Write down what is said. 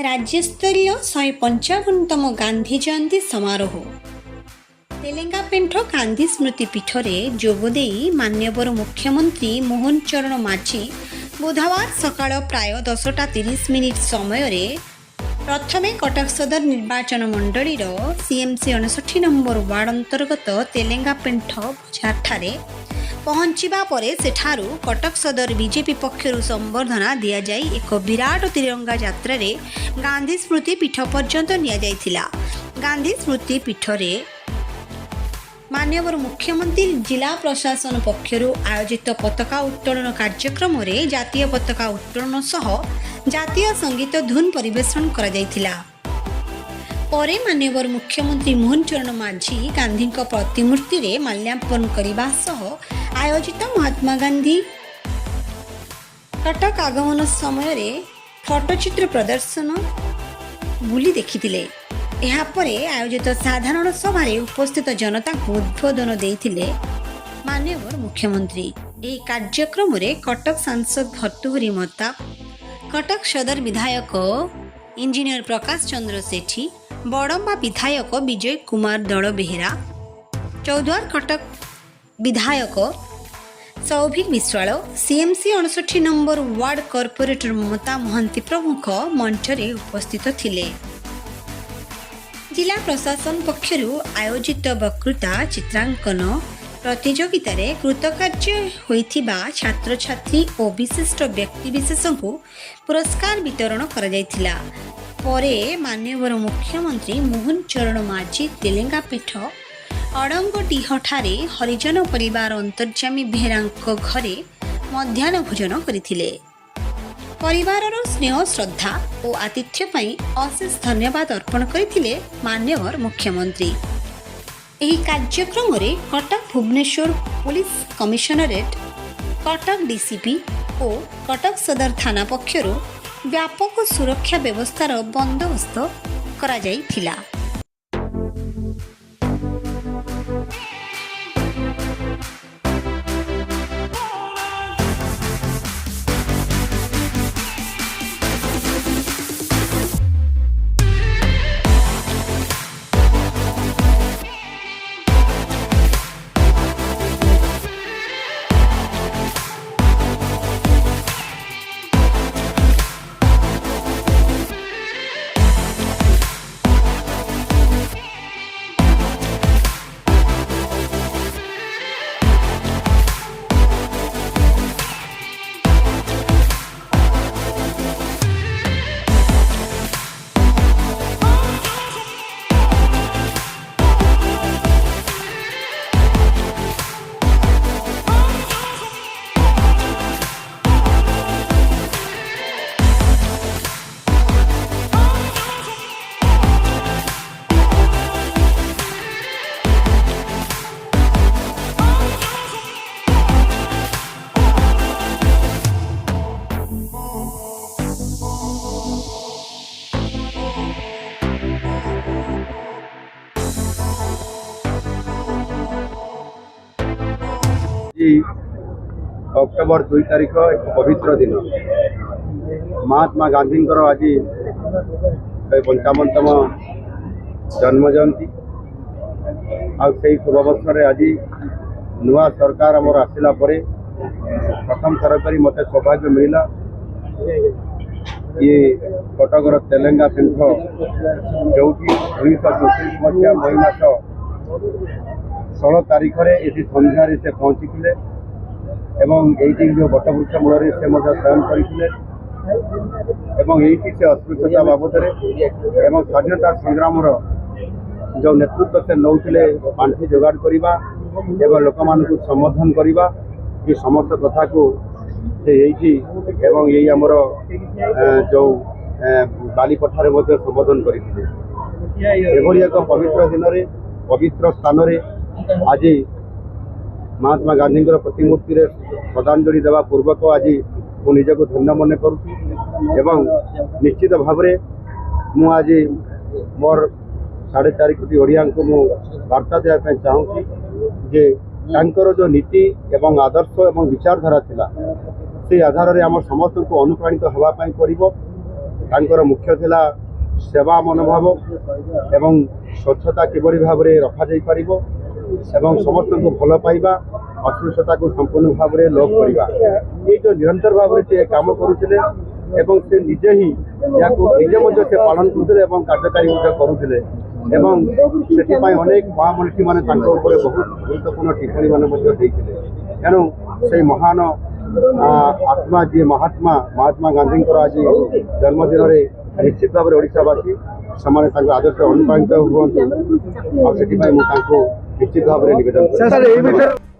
राज्यस्तरीय 155तम गांधी जयंती समारोह तेलेंगापेंठ गांधी स्मृति पीठरे जोगदे मान्यवर मुख्यमंत्री मोहन चरण माझी बुधवार सकाळ प्राय 10:30 समय प्रथमे कटक सदर निर्वाचन मंडलीर सीएमसी 59 नंबर वार्ड अंतर्गत तेलेंगापेंठ बजार पहुंचवा परे सेठारु कटक सदर बीजेपी पक्षरु संबर्धना दिया जाई एक विराट तिरंगा यात्रा रे गांधी स्मृति पीठ पर्यंत निया जाइथिला। गांधी स्मृति पीठरे मान्यवर मुख्यमंत्री जिला प्रशासन पक्षरु आयोजित पताका उत्तोलन कार्यक्रम रे जातीय पताका उत्तोलन सह जातीय संगीत धुन परिवेषण करा जाइथिला। परे मान्यवर मुख्यमंत्री मोहन चरण माझी गांधी प्रतिमूर्ति रे माल्यार्पण करने सह आयोजित महात्मा गांधी कटक आगमन समय फटोचित्र प्रदर्शन बुली देखिथिले। एहा परे आयोजित साधारण सभा उपस्थित जनता को उद्बोधन देइथिले मान्यवर मुख्यमंत्री। एही कार्यक्रम रे कटक सांसद भर्तृहरि महताब, कटक सदर विधायक इंजीनियर प्रकाश चंद्र सेठी, बड़म्बा विधायक विजय कुमार दल बेहेरा, चौद्वार कटक विधायक Saubhik Biswal, CMC 59 number ward corporator Mamata Mahanty प्रमुख मंच रे उपस्थित थिले। जिला प्रशासन पक्षरु आयोजित वक्तृता चित्रांकन प्रतियोगिता रे कृतकार्य होइथिबा छात्र छात्री और विशिष्ट व्यक्ति विशेष को पुरस्कार वितरण करा जायथिला। परे मान्यवर मुख्यमंत्री मोहन चरण माझी तेलेंगापेठ अड़ंगडीहठारे हरिजन परिवार अंतर्जामी बेहेरांक घरे मध्याह्न भोजन करथिले। परिवारर स्नेह श्रद्धा और आतिथ्य पई अशेष धन्यवाद अर्पण करथिले मान्यवर मुख्यमंत्री। एही कार्यक्रम रे Cuttack Bhubaneswar police commissionerate, Cuttack DCP और कटक सदर थाना पक्षरु व्यापक सुरक्षा व्यवस्थार बंदोबस्त करा जाइथिला। अक्टोबर 2 तारिख एक पवित्र दिन महात्मा गांधी आज 55तम जन्म जयंती आई शुभ अवसर आज नुआ सरकार आमर आसला प्रथम थर कर मत सौभाग्य मिलला ये कटकर तेलेंगा पेंठ जो 1934 मसीहा मई मास 16 तारिख ये सन्धार से पहुँची थे एवं ये जो बटवृक्ष मूल से शयन करते से अस्पृश्यता बाबद एवं स्वाधीनता संग्राम जो नेतृत्व से नौले पांठि जोगाड़ करवा एवं लोक मान संबोधन करवा ये समस्त कथा को एवं यही आमर जो बालीपठार संबोधन करते एक पवित्र दिन में पवित्र स्थान आज महात्मा गांधी प्रतिमूर्ति रे श्रद्धांजलि देवा पूर्वक आज मु निजक धन्य मन करुँ निश्चित भाव मु आज मोर 4.5 कोटी ओडिया को मु वार्ता देवाई चाहूँगी जे तांकर जो नीति एवं आदर्श एवं विचारधारा थिला से आधार में आम समस्त को अनुप्राणित होगापाई पड़ो ତାଙ୍କର ମୁଖ୍ୟ ଥିଲା ସେବା ମନୋଭାବ ଏବଂ ସ୍ୱଚ୍ଛତା କିଭଳି ଭାବରେ ରଖାଯାଇପାରିବ ଏବଂ ସମସ୍ତଙ୍କୁ ଭଲ ପାଇବା ଅସ୍ପୃଶ୍ୟତାକୁ ସମ୍ପୂର୍ଣ୍ଣ ଭାବରେ ଲୋପ କରିବା ଏଇ ଯେଉଁ ନିରନ୍ତର ଭାବରେ ସେ କାମ କରୁଥିଲେ ଏବଂ ସେ ନିଜେ ହିଁ ଏହାକୁ ନିଜେ ମଧ୍ୟ ସେ ପାଳନ କରୁଥିଲେ ଏବଂ କାର୍ଯ୍ୟକାରୀ ମଧ୍ୟ କରୁଥିଲେ ଏବଂ ସେଥିପାଇଁ ଅନେକ ମହାମନୀଷୀମାନେ ତାଙ୍କ ଉପରେ ବହୁତ ଗୁରୁତ୍ୱପୂର୍ଣ୍ଣ ଟିପ୍ପଣୀମାନେ ମଧ୍ୟ ଦେଇଥିଲେ। ତେଣୁ ସେଇ ମହାନ ଆତ୍ମା ଯିଏ ମହାତ୍ମା ଗାନ୍ଧୀଙ୍କର ଆଜି ଜନ୍ମଦିନରେ ନିଶ୍ଚିତ ଭାବରେ ଓଡ଼ିଶାବାସୀ ସେମାନେ ତାଙ୍କ ଆଦର୍ଶ ଅନୁପ୍ରାଣିତ ହୁଅନ୍ତୁ ଆଉ ସେଥିପାଇଁ ମୁଁ ତାଙ୍କୁ ନିଶ୍ଚିତ ଭାବରେ ନିବେଦନ କରୁଛି।